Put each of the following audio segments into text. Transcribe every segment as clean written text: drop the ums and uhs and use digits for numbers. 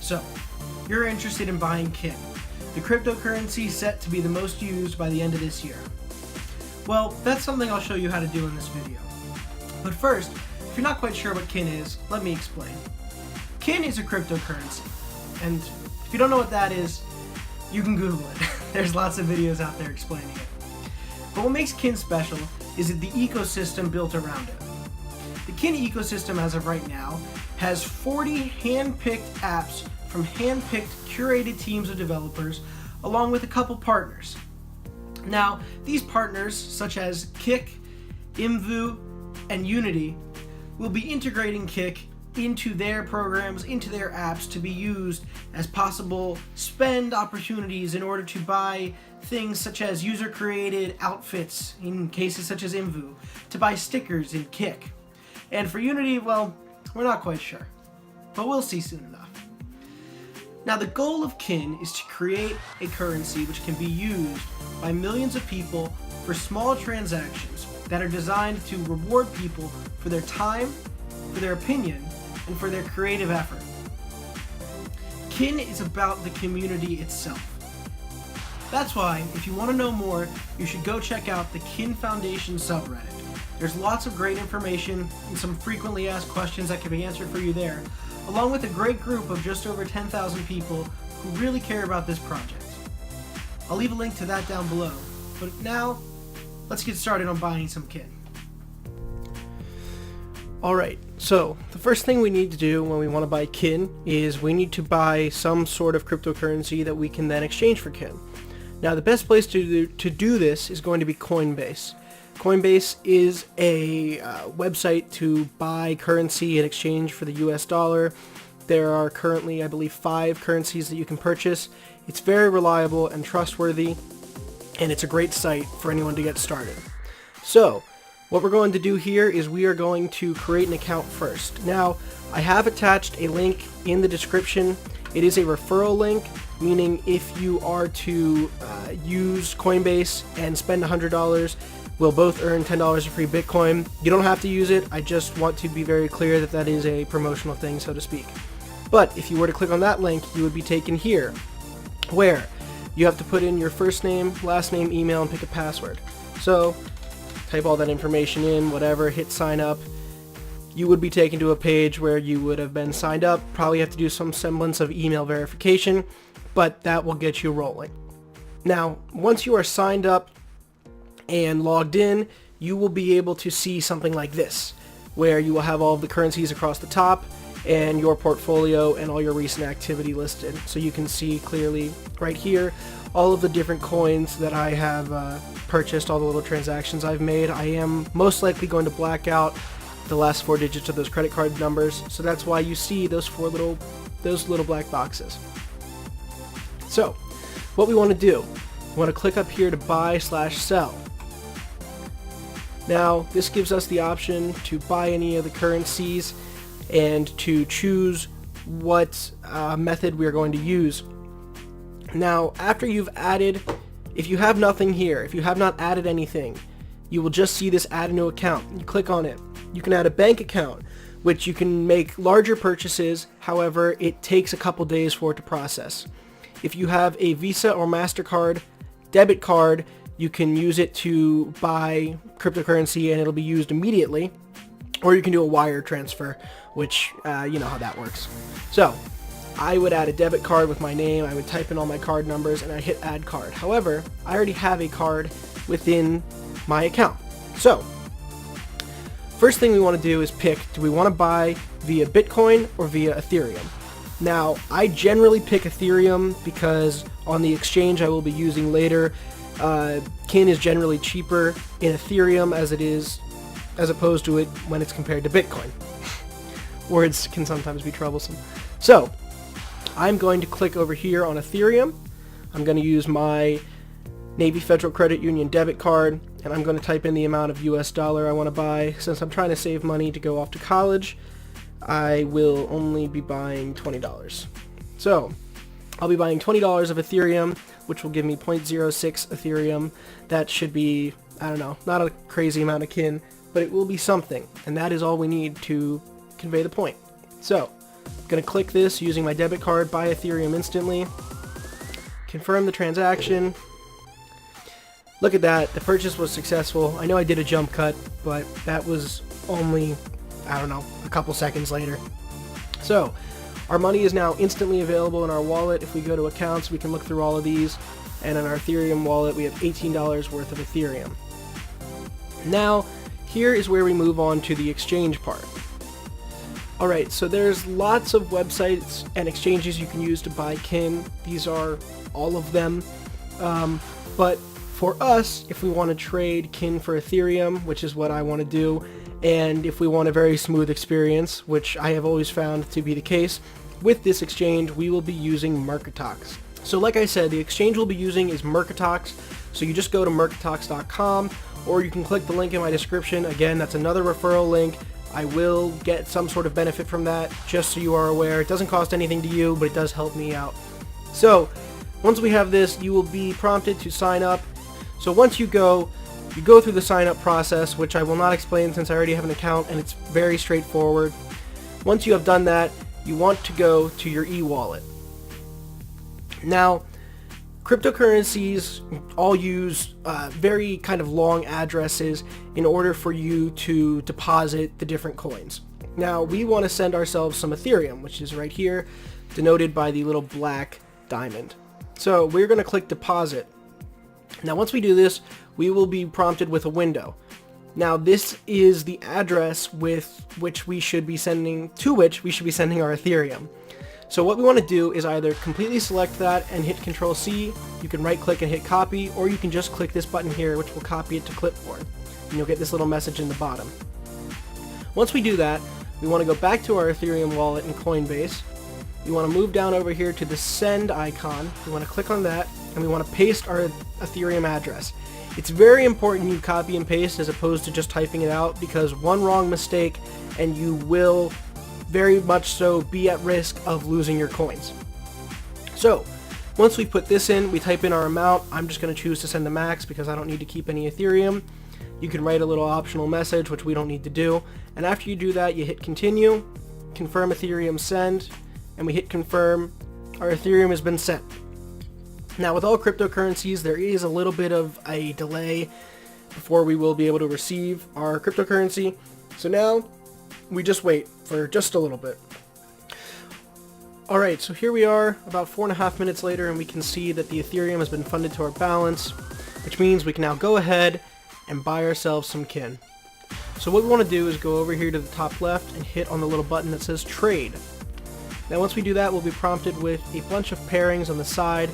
So, you're interested in buying Kin, the cryptocurrency set to be the most used by the end of this year. Well, that's something I'll show you how to do in this video. But first, if you're not quite sure what Kin is, let me explain. Kin is a cryptocurrency, and if you don't know what that is, you can Google it. There's lots of videos out there explaining it. But what makes Kin special is the ecosystem built around it. The Kin ecosystem as of right now has 40 hand-picked apps from hand-picked curated teams of developers along with a couple partners. Now, these partners such as Kik, Imvu, and Unity will be integrating Kik into their programs, into their apps to be used as possible spend opportunities in order to buy things such as user-created outfits in cases such as Imvu, to buy stickers in Kik. And for Unity, well, we're not quite sure, but we'll see soon enough. Now, the goal of Kin is to create a currency which can be used by millions of people for small transactions that are designed to reward people for their time, for their opinion, and for their creative effort. Kin is about the community itself. That's why, if you want to know more, you should go check out the Kin Foundation subreddit. There's lots of great information and some frequently asked questions that can be answered for you there, along with a great group of just over 10,000 people who really care about this project. I'll leave a link to that down below, but now, let's get started on buying some Kin. Alright, so the first thing we need to do when we want to buy Kin is we need to buy some sort of cryptocurrency that we can then exchange for Kin. Now, the best place to do this is going to be Coinbase. Coinbase is a website to buy currency in exchange for the US dollar. There are currently, I believe, 5 currencies that you can purchase. It's very reliable and trustworthy, and it's a great site for anyone to get started. So, what we're going to do here is we are going to create an account first. Now, I have attached a link in the description. It is a referral link, meaning if you are to use Coinbase and spend $100, we'll both earn $10 of free Bitcoin. You don't have to use it. I just want to be very clear that that is a promotional thing, so to speak. But if you were to click on that link, you would be taken here, where you have to put in your first name, last name, email, and pick a password. So, type all that information in, whatever, hit sign up. You would be taken to a page where you would have been signed up. Probably have to do some semblance of email verification, but that will get you rolling. Now, once you are signed up and logged in, you will be able to see something like this, where you will have all of the currencies across the top and your portfolio and all your recent activity listed. So you can see clearly right here all of the different coins that I have purchased, all the little transactions I've made. I am most likely going to black out the last 4 digits of those credit card numbers, so that's why you see those little black boxes. So, what we want to do, we want to click up here to buy/sell. Now, this gives us the option to buy any of the currencies and to choose what method we are going to use. Now, after you've added, if you have nothing here, if you have not added anything, you will just see this add a new account. You click on it. You can add a bank account, which you can make larger purchases. However, it takes a couple days for it to process. If you have a Visa or MasterCard debit card, you can use it to buy cryptocurrency and it'll be used immediately. Or you can do a wire transfer, which you know how that works. So, I would add a debit card with my name, I would type in all my card numbers, and I hit add card. However, I already have a card within my account. So, first thing we want to do is pick, do we want to buy via Bitcoin or via Ethereum? Now, I generally pick Ethereum because on the exchange I will be using later, Kin is generally cheaper in Ethereum as opposed to it when it's compared to Bitcoin. Words can sometimes be troublesome. So, I'm going to click over here on Ethereum. I'm going to use my Navy Federal Credit Union debit card, and I'm going to type in the amount of US dollar I want to buy. Since I'm trying to save money to go off to college, I will only be buying $20. So, I'll be buying $20 of Ethereum, which will give me 0.06 Ethereum. That should be, I don't know, not a crazy amount of Kin, but it will be something, and that is all we need to convey the point. So, going to click this using my debit card, buy Ethereum instantly, confirm the transaction. Look at that, the purchase was successful. I know I did a jump cut, but that was only, I don't know, a couple seconds later. So, our money is now instantly available in our wallet. If we go to accounts, we can look through all of these, and in our Ethereum wallet, we have $18 worth of Ethereum. Now, here is where we move on to the exchange part. Alright, so there's lots of websites and exchanges you can use to buy kin. These are all of them, but for us, if we want to trade kin for Ethereum, which is what I want to do, and if we want a very smooth experience, which I have always found to be the case, with this exchange we will be using Mercatox. So like I said, the exchange we'll be using is Mercatox, so you just go to mercatox.com, or you can click the link in my description. Again, that's another referral link. I will get some sort of benefit from that, just so you are aware. It doesn't cost anything to you, but it does help me out. So, once we have this, you will be prompted to sign up. So once you go through the sign up process, which I will not explain since I already have an account, and it's very straightforward. Once you have done that, you want to go to your e-wallet. Now, cryptocurrencies all use very kind of long addresses in order for you to deposit the different coins. Now, we want to send ourselves some Ethereum, which is right here, denoted by the little black diamond. So we're going to click deposit. Now, once we do this, we will be prompted with a window. Now, this is the address with which we should be sending our Ethereum. So what we want to do is either completely select that and hit Control-C, you can right-click and hit copy, or you can just click this button here, which will copy it to clipboard. And you'll get this little message in the bottom. Once we do that, we want to go back to our Ethereum wallet in Coinbase. We want to move down over here to the send icon. We want to click on that, and we want to paste our Ethereum address. It's very important you copy and paste as opposed to just typing it out, because one wrong mistake and you will very much so be at risk of losing your coins. So, once we put this in, we type in our amount. I'm just going to choose to send the max because I don't need to keep any Ethereum. You can write a little optional message, which we don't need to do. And after you do that, you hit continue, confirm Ethereum send, and we hit confirm. Our Ethereum has been sent. Now, with all cryptocurrencies, there is a little bit of a delay before we will be able to receive our cryptocurrency. So now, we just wait for just a little bit. Alright, so here we are about 4.5 minutes later, and we can see that the Ethereum has been funded to our balance, which means we can now go ahead and buy ourselves some kin. So what we want to do is go over here to the top left and hit on the little button that says trade. Now once we do that, we'll be prompted with a bunch of pairings on the side,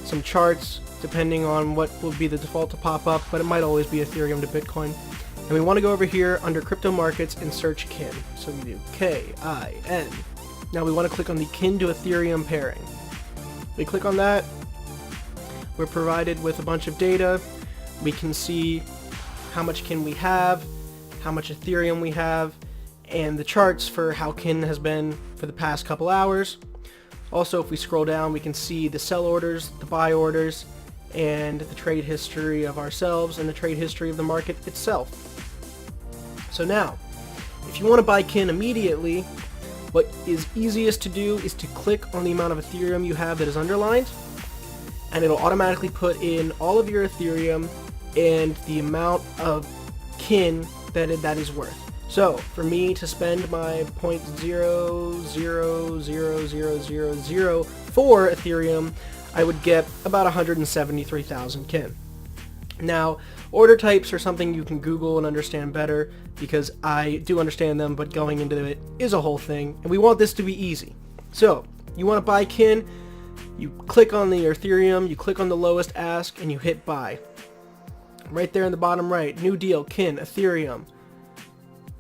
some charts depending on what will be the default to pop up, but it might always be Ethereum to Bitcoin. And we want to go over here under crypto markets and search kin. So we do K-I-N. Now we want to click on the kin to Ethereum pairing. We click on that. We're provided with a bunch of data. We can see how much kin we have, how much Ethereum we have, and the charts for how kin has been for the past couple hours. Also, if we scroll down, we can see the sell orders, the buy orders, and the trade history of ourselves and the trade history of the market itself. So now, if you want to buy kin immediately, what is easiest to do is to click on the amount of Ethereum you have that is underlined, and it'll automatically put in all of your Ethereum and the amount of kin that is worth. So, for me to spend my 0.000004 Ethereum, I would get about 173,000 kin. Now, order types are something you can Google and understand better, because I do understand them, but going into it is a whole thing, and we want this to be easy. So, you want to buy kin, you click on the Ethereum, you click on the lowest ask, and you hit buy. Right there in the bottom right, new deal, kin, Ethereum.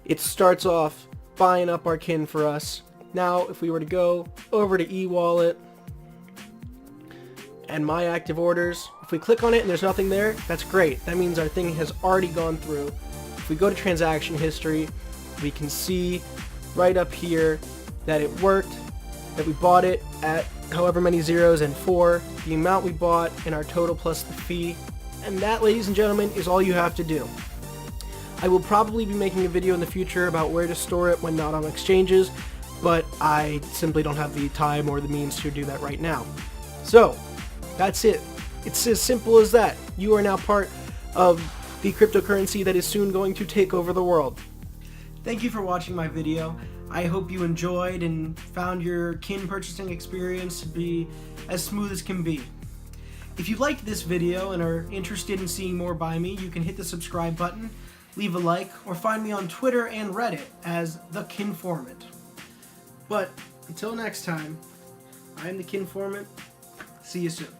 It starts off buying up our kin for us. Now, if we were to go over to e-wallet and my active orders, if we click on it and there's nothing there, that's great. That means our thing has already gone through. If we go to transaction history, we can see right up here that it worked, that we bought it at however many zeros and 4, the amount we bought, and our total plus the fee. And that, ladies and gentlemen, is all you have to do. I will probably be making a video in the future about where to store it when not on exchanges, but I simply don't have the time or the means to do that right now. So, that's it. It's as simple as that. You are now part of the cryptocurrency that is soon going to take over the world. Thank you for watching my video. I hope you enjoyed and found your kin purchasing experience to be as smooth as can be. If you liked this video and are interested in seeing more by me, you can hit the subscribe button, leave a like, or find me on Twitter and Reddit as The Kinformant. But until next time, I am The Kinformant. See you soon.